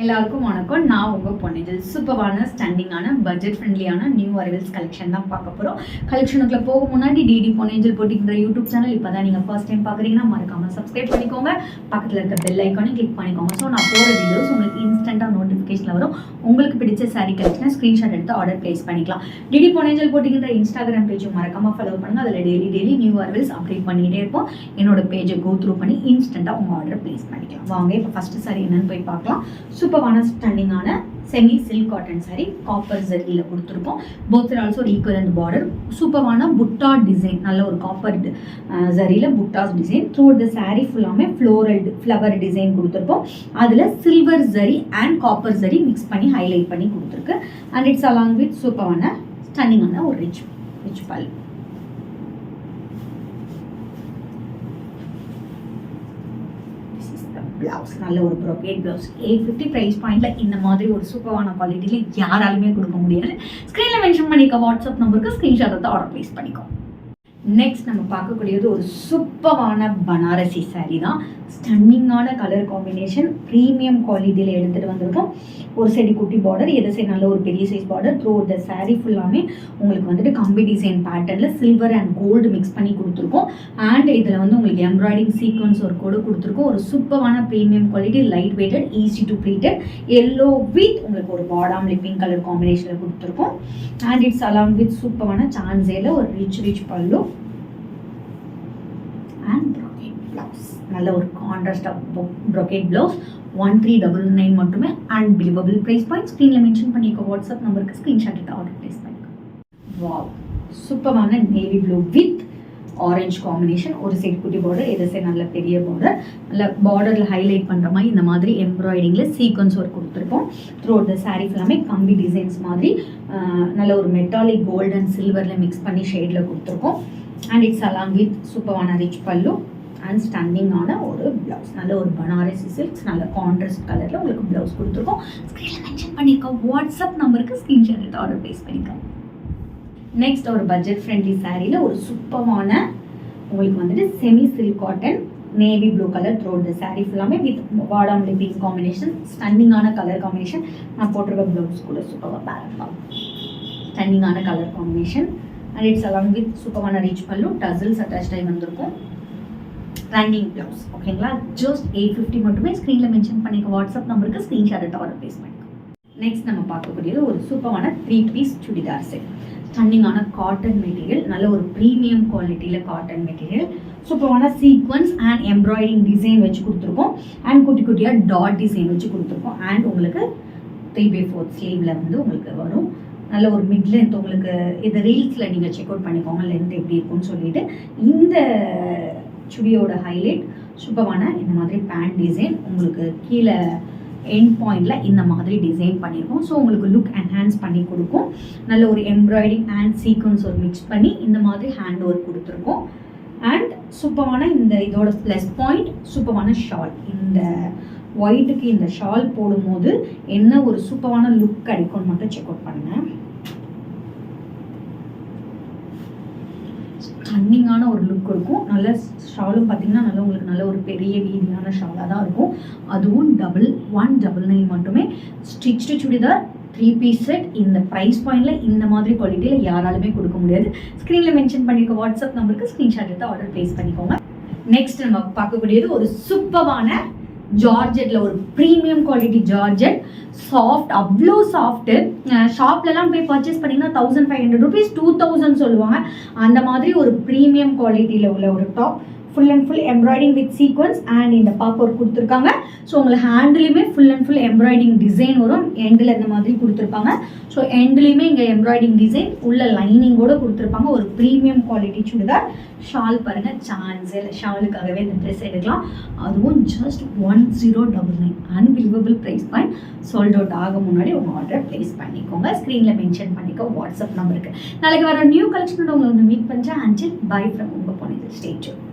எல்லாருக்கும் வணக்கம். நான் உங்கள் பொன்னிஜல். சூப்பரான ஸ்டாண்டிங்கான பட்ஜெட் ஃப்ரெண்ட்லியான நியூ அரைவல்ஸ் கலெக்ஷன் தான் பார்க்க போகிறோம். கலெக்ஷனுக்குள்ள போக முன்னாடி டிடி பொன்னிஜல் போட்டிக்கிற யூடியூப் சேனல் இப்போ தான் நீங்கள் ஃபர்ஸ்ட் டைம் பார்க்குறீங்கன்னா மறக்காமல் சப்ஸ்கிரைப் பண்ணிக்கோங்க. பக்கத்தில் இருக்க பெல் ஐக்கானே கிளிக் பண்ணிக்கோங்க. ஸோ நான் போகிற வீடியோஸ் உங்களுக்கு இன்ஸ்டண்ட்டாக நோட்டிஃபிகேஷன் வரும். உங்களுக்கு பிடிச்ச சாரீ கலெக்ஷனை ஸ்க்ரீன்ஷாட் எடுத்து ஆர்டர் பிளேஸ் பண்ணிக்கலாம். டிடி பொன்னிஜல் போட்டிக்கிற இன்ஸ்டாகிராம் பேஜும் மறக்காமல் ஃபாலோ பண்ணுங்கள். அதில் டெய்லி நியூ அரைவல்ஸ் அப்டேட் பண்ணிகிட்டே இருப்போம். என்னோட பேஜை கோ த்ரூ பண்ணி இன்ஸ்டண்ட்டாக உங்கள் ஆர்டர் பிளேஸ் பண்ணிக்கலாம். வாங்க இப்போ ஃபஸ்ட்டு சாரீ என்னன்னு போய் பார்க்கலாம். சூப்பரான ஸ்டாண்டிங்கான semi silk cotton saree copper ஜரியில் கொடுத்துருக்கோம். Both are also equivalent border. சூப்பரான புட்டா டிசைன், நல்ல ஒரு காப்பர் ஜரியில் புட்டாஸ் டிசைன். த்ரூ த சாரி ஃபுல்லாமே ஃப்ளவர் டிசைன் கொடுத்துருக்கோம். அதில் silver zari and copper zari mix பண்ணி ஹைலைட் பண்ணி கொடுத்துருக்கு. அண்ட் இட்ஸ் அலாங் வித் சூப்பரான ஸ்டாண்டிங்கான ஒரு ரிச் பல். பிளவுஸ் நல்ல ஒரு ப்ரோகேட் பிளவுஸ். 850 ப்ரைஸ் பாயிண்ட்ல இந்த மாதிரி ஒரு சூப்பரான குவாலிட்டியில யாராலுமே கொடுக்க முடியாது. ஸ்க்ரீன்ல மென்ஷன் பண்ணிக்க வாட்ஸ்அப் நம்பருக்கு ஸ்க்ரீன்ஷாட் எடுத்து ஆர்டர் பிளேஸ் பண்ணிக்கோ. நெக்ஸ்ட் நம்ம பார்க்கக்கூடியது ஒரு சூப்பரான பனாரசி சாரீ தான். ஸ்டன்னிங்கான கலர் காம்பினேஷன், ப்ரீமியம் குவாலிட்டியில் எடுத்துகிட்டு வந்திருக்கோம். ஒரு சைடு குட்டி பார்டர், எது சைடு நல்ல ஒரு பெரிய size border. Through the saree ஃபுல்லாமே உங்களுக்கு வந்துட்டு கம்பி டிசைன் பேட்டர்னில் சில்வர் அண்ட் கோல்டு மிக்ஸ் பண்ணி கொடுத்துருக்கோம். அண்ட் இதில் வந்து உங்களுக்கு எம்ப்ராய்டிங் சீக்வன்ஸ் ஒரு கோடு கொடுத்துருக்கோம். ஒரு சூப்பரான premium quality, light weighted, easy to pleated, yellow with உங்களுக்கு ஒரு பாடாம் லிப்பிங் கலர் காம்பினேஷனில் கொடுத்துருக்கோம். அண்ட் இட்ஸ் அலாங் வித் சூப்பரான சான்ஸேல ஒரு ரிச் பல்லு அண்ட் ப்ரோகேட் பிளவுஸ். நல்ல ஒரு கான்ட்ராஸ்ட் ஆஃப் ப்ரோகேட் பிளவுஸ். 1399 மட்டுமே. அண்ட் பிலிவபிள் ப்ரைஸ் பாயிண்ட் ஸ்க்ரீனில் மென்ஷன் பண்ணிக்கோ. வாட்ஸ்அப் நம்பருக்கு ஸ்க்ரீன்ஷாட் எடுத்து ஆர்டர் ப்ளேஸ் பண்ணிக்கோ. வாவ், சூப்பரான navy blue with orange combination. ஒரு சைடு குட்டி பார்டர், எது சைடு நல்ல பெரிய பார்டர். நல்ல பார்டரில் ஹைலைட் பண்ணுற மாதிரி இந்த மாதிரி எம்ப்ராய்டிங்கில் சீக்வன்ஸ் ஒர்க் கொடுத்துருக்கோம். த்ரூ அவுட் த சாரீ ஃபுல்லாமே கம்பி டிசைன்ஸ் மாதிரி நல்ல ஒரு மெட்டாலிக் கோல்டு அண்ட் சில்வரில் மிக்ஸ் பண்ணி ஷேடில் கொடுத்துருக்கோம். அண்ட் இட்ஸ் அலாங் வித் சூப்பரான ரிச் பல்லு அண்ட் ஸ்டாண்டிங்கான ஒரு பிளவுஸ். நல்ல ஒரு பனாரசி சில்க்ஸ், நல்ல கான்ட்ராஸ்ட் கலரில் உங்களுக்கு பிளவுஸ் கொடுத்துருக்கோம். ஸ்க்ரீனில் மென்ஷன் பண்ணியிருக்கோம். வாட்ஸ்அப் நம்பருக்கு ஸ்க்ரீன்ஷாட் எடுத்து ஆர்டர் பிளேஸ் பண்ணிக்கோங்க. நெக்ஸ்ட் ஒரு பட்ஜெட் ஃப்ரெண்ட்லி சாரியில் ஒரு சூப்பரான உங்களுக்கு வந்துட்டு semi silk cotton navy blue colour. Through the saree ஃபுல்லாமே வித் பாடாம் லிப்பிங் காம்பினேஷன், ஸ்டன்னிங்கான கலர் காம்பினேஷன். நான் போட்டிருக்க ப்ளவுஸ் கூட சூப்பராக பேலன்ஸ் ஆகும். ஸ்டன்னிங்கான colour combination. And it's along with சூப்பரான ரிச் பல்லு, டசில்ஸ் அட்டாச் ஆகி வந்திருக்கும். Running blouse. ஓகேங்களா? ஜஸ்ட் 850 மட்டுமே. ஸ்க்ரீனில் மென்ஷன் பண்ணிக்க வாட்ஸ்அப் நம்பருக்கு ஸ்க்ரீன்ஷாட் எடுத்து ஆர்டர் பிளேஸ் பண்ணிக்கோ. நெக்ஸ்ட் நம்ம பார்க்கக்கூடியது ஒரு சூப்பரான 3 பீஸ் சுடிதார் செட். ஸ்டன்னிங்கான காட்டன் மெட்டீரியல், நல்ல ஒரு ப்ரீமியம் குவாலிட்டியில் காட்டன் மெட்டீரியல். சூப்பரான சீக்வன்ஸ் அண்ட் எம்ப்ராய்டிங் டிசைன் வச்சு கொடுத்துருக்கோம். அண்ட் குட்டி குட்டியாக டாட் டிசைன் வச்சு கொடுத்துருக்கோம். அண்ட் உங்களுக்கு 3/4 ஸ்லீவில் வந்து உங்களுக்கு வரும். நல்ல ஒரு மிட் லென்த். உங்களுக்கு இது ரீல்ஸில் நீங்கள் செக் அவுட் பண்ணிக்கோங்க லென்த் எப்படி இருக்குன்னு சொல்லிட்டு. இந்த சுடியோட ஹைலைட் சூப்பரான இந்த மாதிரி பேண்ட் டிசைன். உங்களுக்கு கீழே எண்ட் பாயிண்டில் இந்த மாதிரி டிசைன் பண்ணியிருக்கோம். ஸோ உங்களுக்கு லுக் என்ஹான்ஸ் பண்ணி கொடுக்கும். நல்ல ஒரு எம்ப்ராய்டிங் அண்ட் சீக்வன்ஸ் ஒரு மிக்ஸ் பண்ணி இந்த மாதிரி ஹேண்ட் ஒர்க் கொடுத்துருக்கோம். அண்ட் சூப்பரான இந்த இதோட ப்ளஸ் பாயிண்ட் சூப்பரான ஷால். இந்த ஒயிட்டுக்கு இந்த ஷால் போடும்போது என்ன ஒரு சூப்பரான லுக் கிடைக்கும்னு மட்டும் செக் அவுட் பண்ணுங்கள். ஸ்டன்னிங்கான ஒரு லுக் இருக்கும். நல்ல ஷாலும் பார்த்தீங்கன்னா நல்ல உங்களுக்கு நல்ல ஒரு பெரிய வீதியான ஷாலாக தான் இருக்கும். அதுவும் 199 மட்டுமே. Stitched churidar 3 piece set. இந்த ப்ரைஸ் பாயிண்டில் இந்த மாதிரி குவாலிட்டியில் யாராலுமே கொடுக்க முடியாது. ஸ்க்ரீனில் மென்ஷன் பண்ணியிருக்க வாட்ஸ்அப் நம்பருக்கு ஸ்க்ரீன்ஷாட் எடுத்து ஆர்டர் பிளேஸ் பண்ணிக்கோங்க. நெக்ஸ்ட் நம்ம பார்க்கக்கூடியது ஒரு சூப்பரான ஜார்ஜெட்ல ஒரு ப்ரீமியம் குவாலிட்டி ஜார்ஜெட். சாஃப்ட், அவ்வளோ சாஃப்ட்டு. ஷாப்லலாம் போய் பர்ச்சேஸ் பண்ணிங்கன்னா 1500 rupees 2000 சொல்லுவாங்க. அந்த மாதிரி ஒரு ப்ரீமியம் குவாலிட்டியில் உள்ள ஒரு top. Full and full embroidering with sequins and இந்த பாப் ஒர்க் கொடுத்துருக்காங்க. ஸோ உங்களுக்கு ஹேண்ட்லேயுமே full and full embroidering design வரும். எண்டில் இந்த மாதிரி கொடுத்துருப்பாங்க. ஸோ எண்ட்லேயுமே இங்கே எம்ப்ராய்டிங் டிசைன் உள்ள லைனிங்கோடு கொடுத்துருப்பாங்க. ஒரு ப்ரீமியம் குவாலிட்டி சுடிதார். ஷால் பாருங்கள், சான்ஸே இல்லை. ஷாலுக்காகவே இந்த ட்ரெஸ் எடுக்கலாம். அதுவும் just 1099. Unbelievable price point. Sold out ஆக முன்னாடி உங்கள் ஆர்டர் ப்ளேஸ் பண்ணிக்கோங்க. ஸ்க்ரீனில் மென்ஷன் பண்ணிக்கோ வாட்ஸ்அப் நம்பருக்கு. நாளைக்கு வர நியூ கலெக்ஷனோட உங்களை வந்து மீட் பண்ணுறேன். அண்டில் பை ஃப்ரம் உங்கள் பொன்னிஜல். Stay tune.